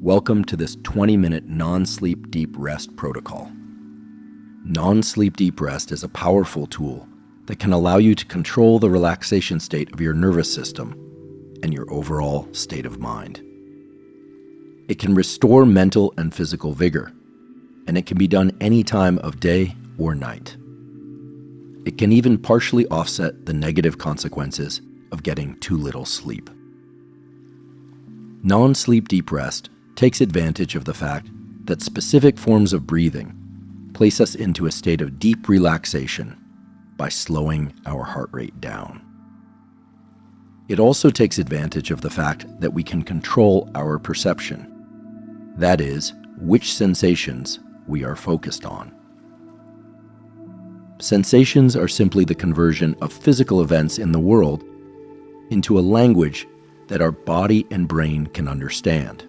Welcome to this 20-minute non-sleep deep rest protocol. Non-sleep deep rest is a powerful tool that can allow you to control the relaxation state of your nervous system and your overall state of mind. It can restore mental and physical vigor, and it can be done any time of day or night. It can even partially offset the negative consequences of getting too little sleep. Non-sleep deep rest takes advantage of the fact that specific forms of breathing place us into a state of deep relaxation by slowing our heart rate down. It also takes advantage of the fact that we can control our perception, that is, which sensations we are focused on. Sensations are simply the conversion of physical events in the world into a language that our body and brain can understand.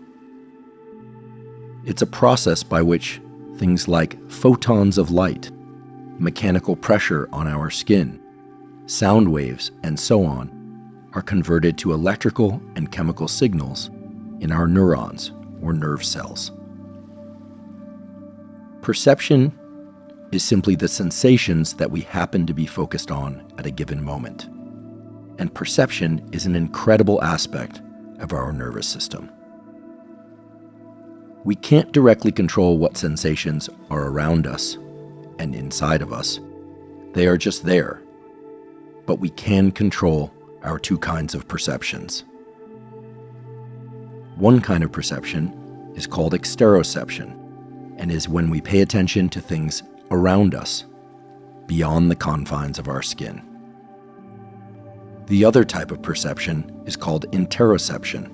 It's a process by which things like photons of light, mechanical pressure on our skin, sound waves, and so on are converted to electrical and chemical signals in our neurons or nerve cells. Perception is simply the sensations that we happen to be focused on at a given moment. And perception is an incredible aspect of our nervous system. We can't directly control what sensations are around us and inside of us. They are just there. But we can control our two kinds of perceptions. One kind of perception is called exteroception, and is when we pay attention to things around us, beyond the confines of our skin. The other type of perception is called interoception,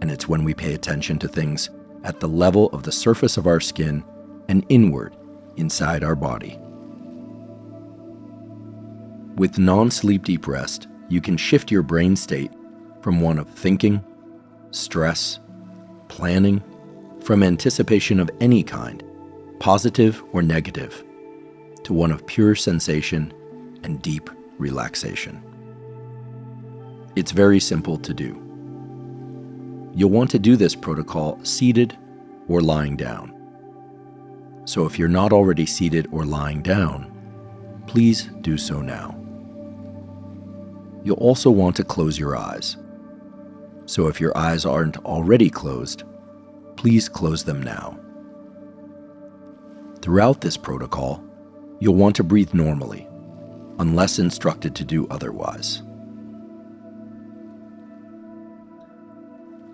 and it's when we pay attention to things at the level of the surface of our skin and inward inside our body. With non-sleep deep rest, you can shift your brain state from one of thinking, stress, planning, from anticipation of any kind, positive or negative, to one of pure sensation and deep relaxation. It's very simple to do. You'll want to do this protocol seated or lying down. So if you're not already seated or lying down, please do so now. You'll also want to close your eyes. So if your eyes aren't already closed, please close them now. Throughout this protocol, you'll want to breathe normally, unless instructed to do otherwise.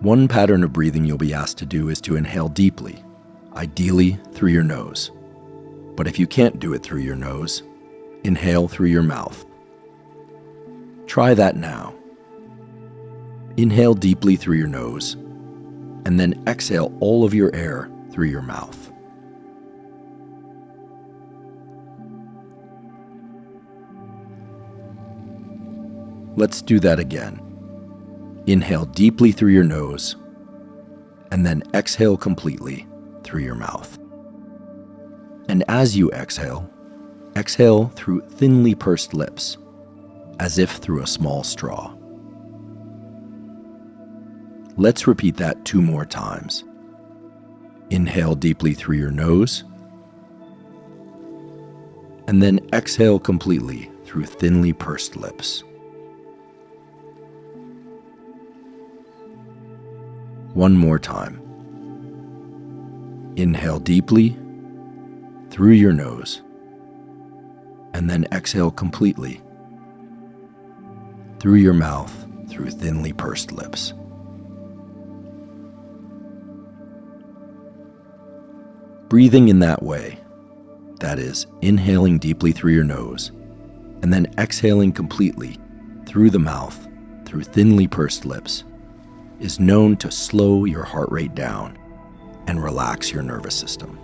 One pattern of breathing you'll be asked to do is to inhale deeply, ideally through your nose. But if you can't do it through your nose, inhale through your mouth. Try that now. Inhale deeply through your nose, and then exhale all of your air through your mouth. Let's do that again. Inhale deeply through your nose, and then exhale completely through your mouth. And as you exhale through thinly pursed lips, as if through a small straw. Let's repeat that 2 more times. Inhale deeply through your nose, and then exhale completely through thinly pursed lips. One more time. Inhale deeply through your nose, and then exhale completely through your mouth through thinly pursed lips. Breathing in that way, that is, inhaling deeply through your nose, and then exhaling completely through the mouth through thinly pursed lips, is known to slow your heart rate down and relax your nervous system.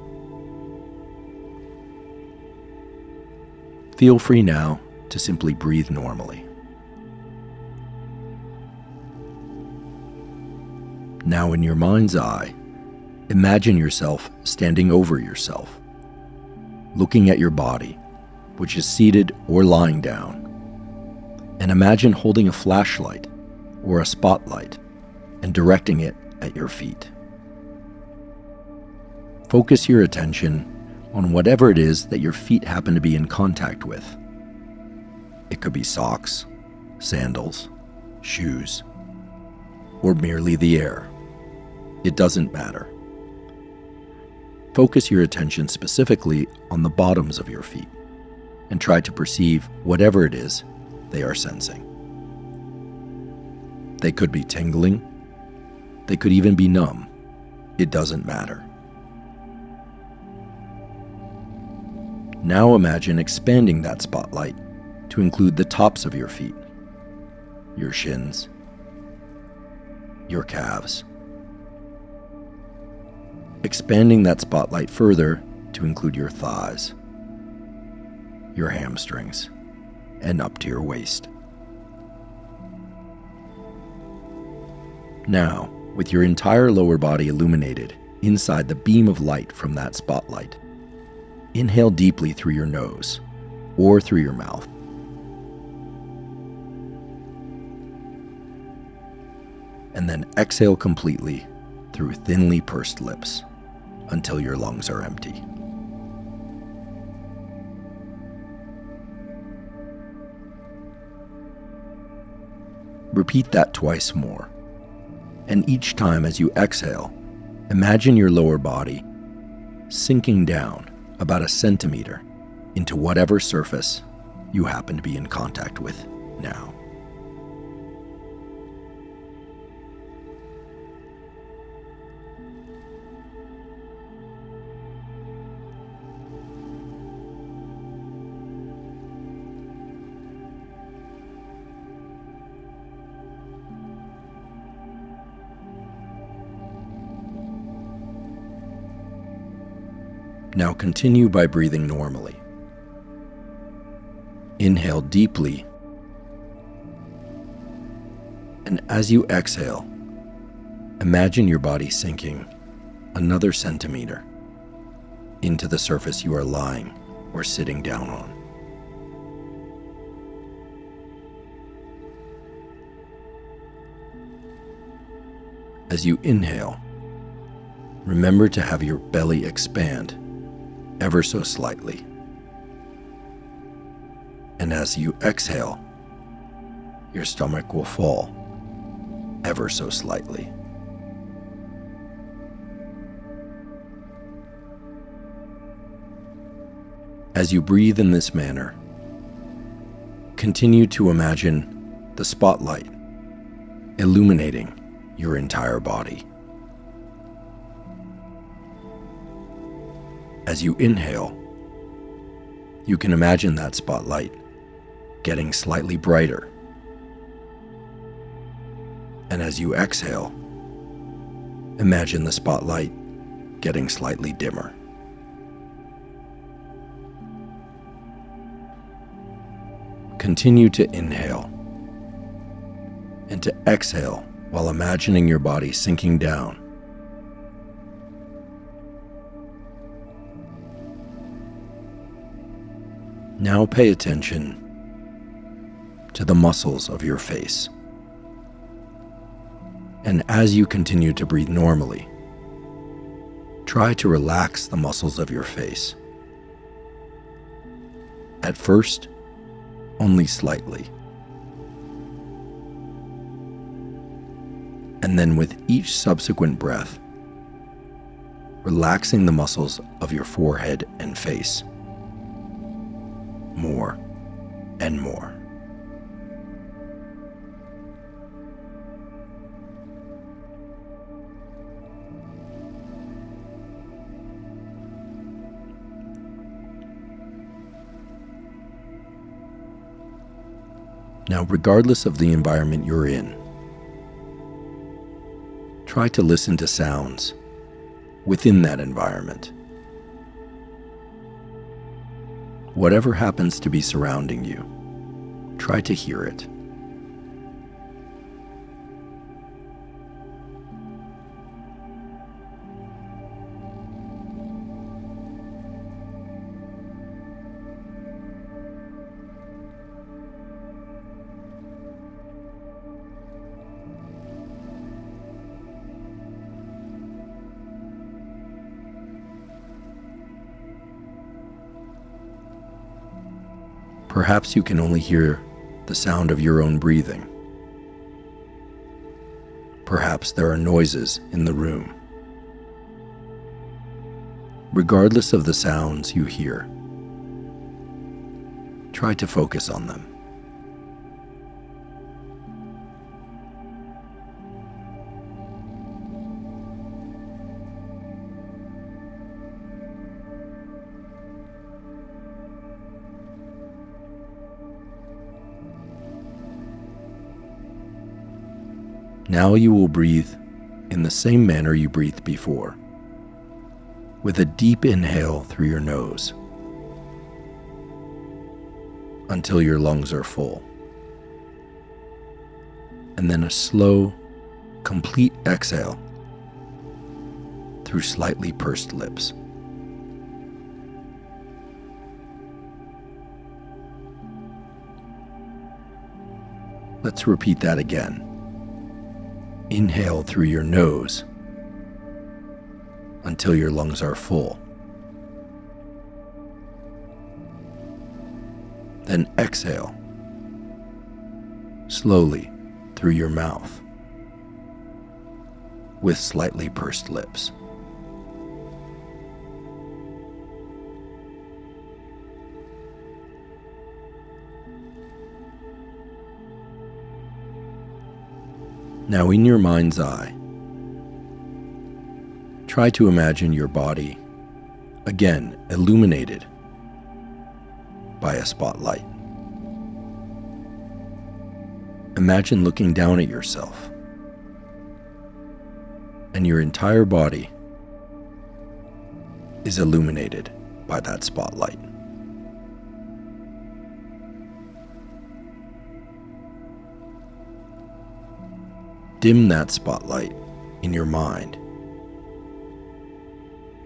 Feel free now to simply breathe normally. Now, in your mind's eye, imagine yourself standing over yourself, looking at your body, which is seated or lying down, and imagine holding a flashlight or a spotlight and directing it at your feet. Focus your attention on whatever it is that your feet happen to be in contact with. It could be socks, sandals, shoes, or merely the air. It doesn't matter. Focus your attention specifically on the bottoms of your feet and try to perceive whatever it is they are sensing. They could be tingling. They could even be numb. It doesn't matter. Now imagine expanding that spotlight to include the tops of your feet, your shins, your calves. Expanding that spotlight further to include your thighs, your hamstrings, and up to your waist. Now, with your entire lower body illuminated inside the beam of light from that spotlight, inhale deeply through your nose or through your mouth. And then exhale completely through thinly pursed lips until your lungs are empty. Repeat that twice more. And each time as you exhale, imagine your lower body sinking down about 1 centimeter into whatever surface you happen to be in contact with now. Now continue by breathing normally. Inhale deeply, and as you exhale, imagine your body sinking another centimeter into the surface you are lying or sitting down on. As you inhale, remember to have your belly expand ever so slightly. And as you exhale, your stomach will fall ever so slightly. As you breathe in this manner, continue to imagine the spotlight illuminating your entire body. As you inhale, you can imagine that spotlight getting slightly brighter. And as you exhale, imagine the spotlight getting slightly dimmer. Continue to inhale and to exhale while imagining your body sinking down. Now pay attention to the muscles of your face. And as you continue to breathe normally, try to relax the muscles of your face. At first, only slightly. And then with each subsequent breath, relaxing the muscles of your forehead and face. More and more. Now, regardless of the environment you're in, try to listen to sounds within that environment. Whatever happens to be surrounding you, try to hear it. Perhaps you can only hear the sound of your own breathing. Perhaps there are noises in the room. Regardless of the sounds you hear, try to focus on them. Now you will breathe in the same manner you breathed before, with a deep inhale through your nose until your lungs are full, and then a slow, complete exhale through slightly pursed lips. Let's repeat that again. Inhale through your nose until your lungs are full. Then exhale slowly through your mouth with slightly pursed lips. Now, in your mind's eye, try to imagine your body again illuminated by a spotlight. Imagine looking down at yourself, and your entire body is illuminated by that spotlight. Dim that spotlight in your mind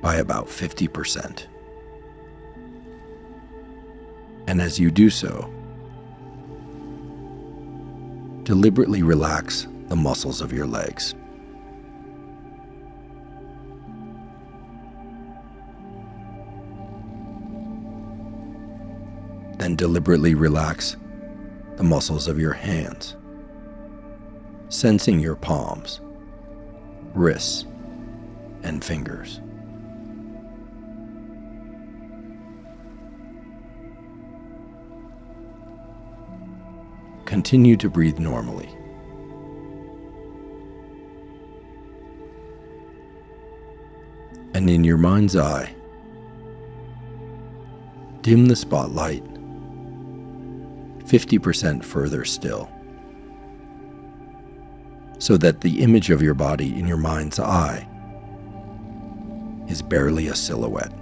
by about 50%. And as you do so, deliberately relax the muscles of your legs. Then deliberately relax the muscles of your hands, sensing your palms, wrists, and fingers. Continue to breathe normally. And in your mind's eye, dim the spotlight 50% further still, so that the image of your body in your mind's eye is barely a silhouette.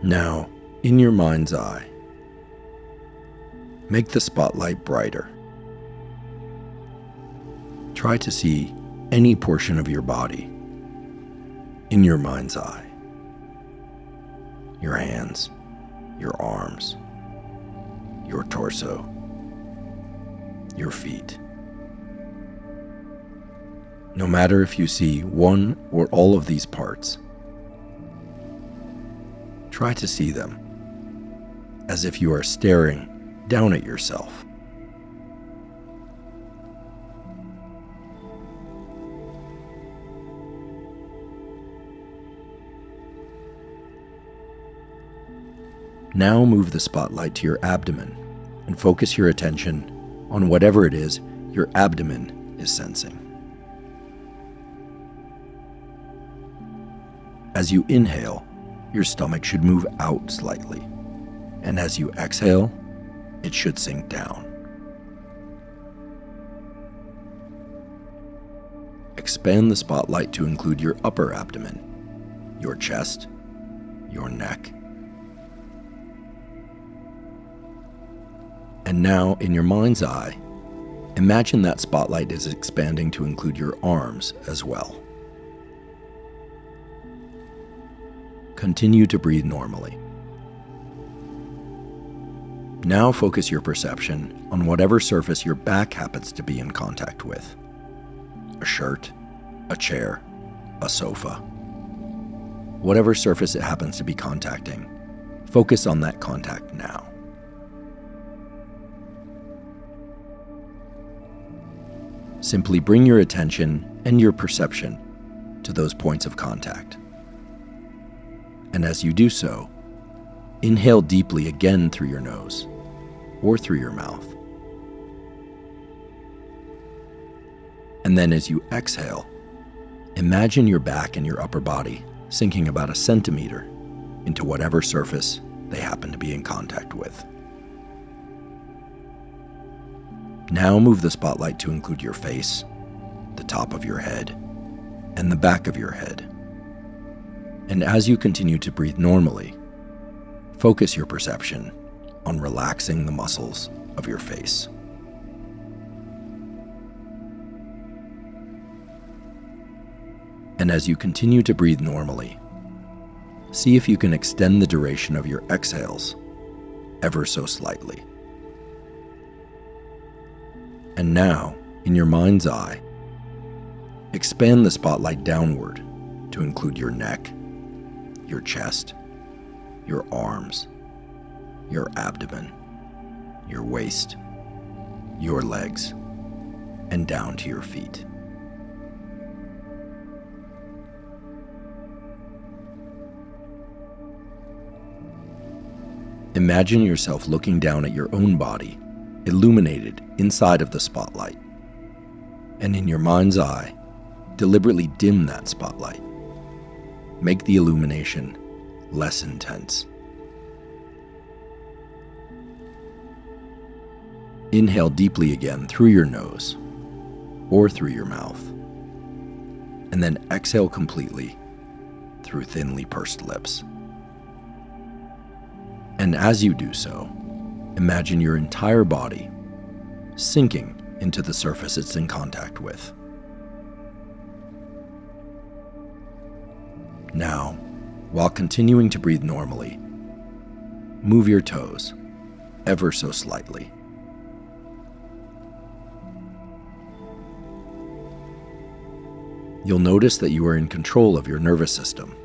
Now, in your mind's eye, make the spotlight brighter. Try to see any portion of your body in your mind's eye. Your hands, your arms, your torso, your feet. No matter if you see one or all of these parts, try to see them as if you are staring down at yourself. Now move the spotlight to your abdomen and focus your attention on whatever it is your abdomen is sensing. As you inhale, your stomach should move out slightly, and as you exhale, it should sink down. Expand the spotlight to include your upper abdomen, your chest, your neck. And now, in your mind's eye, imagine that spotlight is expanding to include your arms as well. continue to breathe normally. Now focus your perception on whatever surface your back happens to be in contact with. A shirt, a chair, a sofa. Whatever surface it happens to be contacting, focus on that contact now. Simply bring your attention and your perception to those points of contact. And as you do so, inhale deeply again through your nose or through your mouth. And then as you exhale, imagine your back and your upper body sinking about a centimeter into whatever surface they happen to be in contact with. Now move the spotlight to include your face, the top of your head, and the back of your head. And as you continue to breathe normally, focus your perception on relaxing the muscles of your face. And as you continue to breathe normally, see if you can extend the duration of your exhales ever so slightly. And now, in your mind's eye, expand the spotlight downward to include your neck, your chest, your arms, your abdomen, your waist, your legs, and down to your feet. Imagine yourself looking down at your own body, illuminated inside of the spotlight. And in your mind's eye, deliberately dim that spotlight. Make the illumination less intense. Inhale deeply again through your nose or through your mouth, and then exhale completely through thinly pursed lips. And as you do so, imagine your entire body sinking into the surface it's in contact with. Now, while continuing to breathe normally, move your toes ever so slightly. You'll notice that you are in control of your nervous system.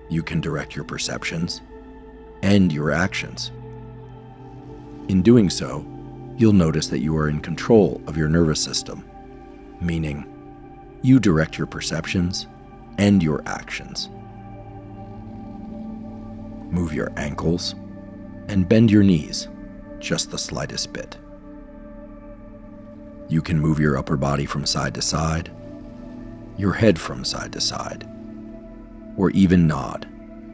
You can direct your perceptions and your actions. In doing so, you'll notice that you are in control of your nervous system, meaning you direct your perceptions and your actions. Move your ankles and bend your knees just the slightest bit. You can move your upper body from side to side, your head from side to side, or even nod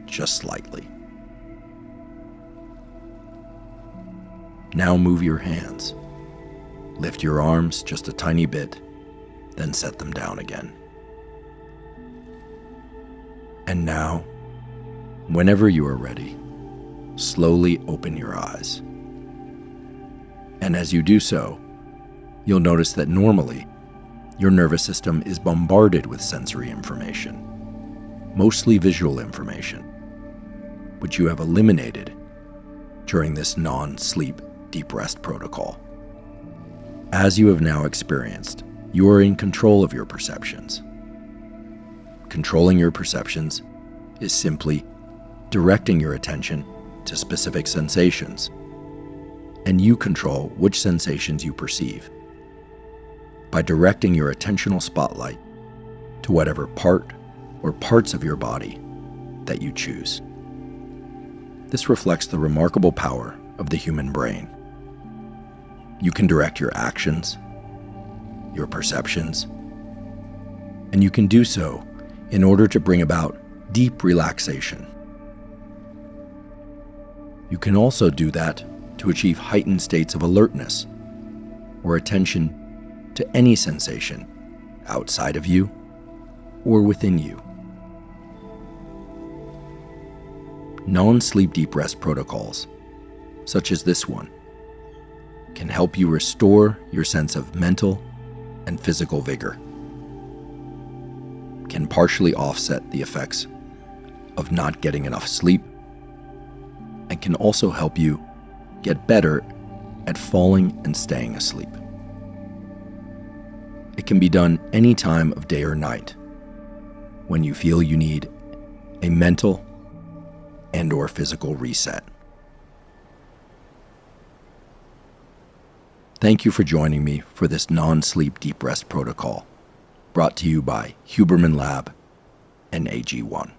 just slightly. Now move your hands. Lift your arms just a tiny bit, then set them down again. And now, whenever you are ready, slowly open your eyes. And as you do so, you'll notice that normally, your nervous system is bombarded with sensory information, mostly visual information, which you have eliminated during this non-sleep deep rest protocol. As you have now experienced, you are in control of your perceptions. Controlling your perceptions is simply directing your attention to specific sensations, and you control which sensations you perceive by directing your attentional spotlight to whatever part or parts of your body that you choose. This reflects the remarkable power of the human brain. You can direct your actions, your perceptions, and you can do so in order to bring about deep relaxation. You can also do that to achieve heightened states of alertness or attention to any sensation outside of you or within you. Non-sleep deep rest protocols, such as this one, can help you restore your sense of mental and physical vigor, can partially offset the effects of not getting enough sleep, and can also help you get better at falling and staying asleep. It can be done any time of day or night when you feel you need a mental and/or physical reset. Thank you for joining me for this non-sleep deep rest protocol, brought to you by Huberman Lab and AG1.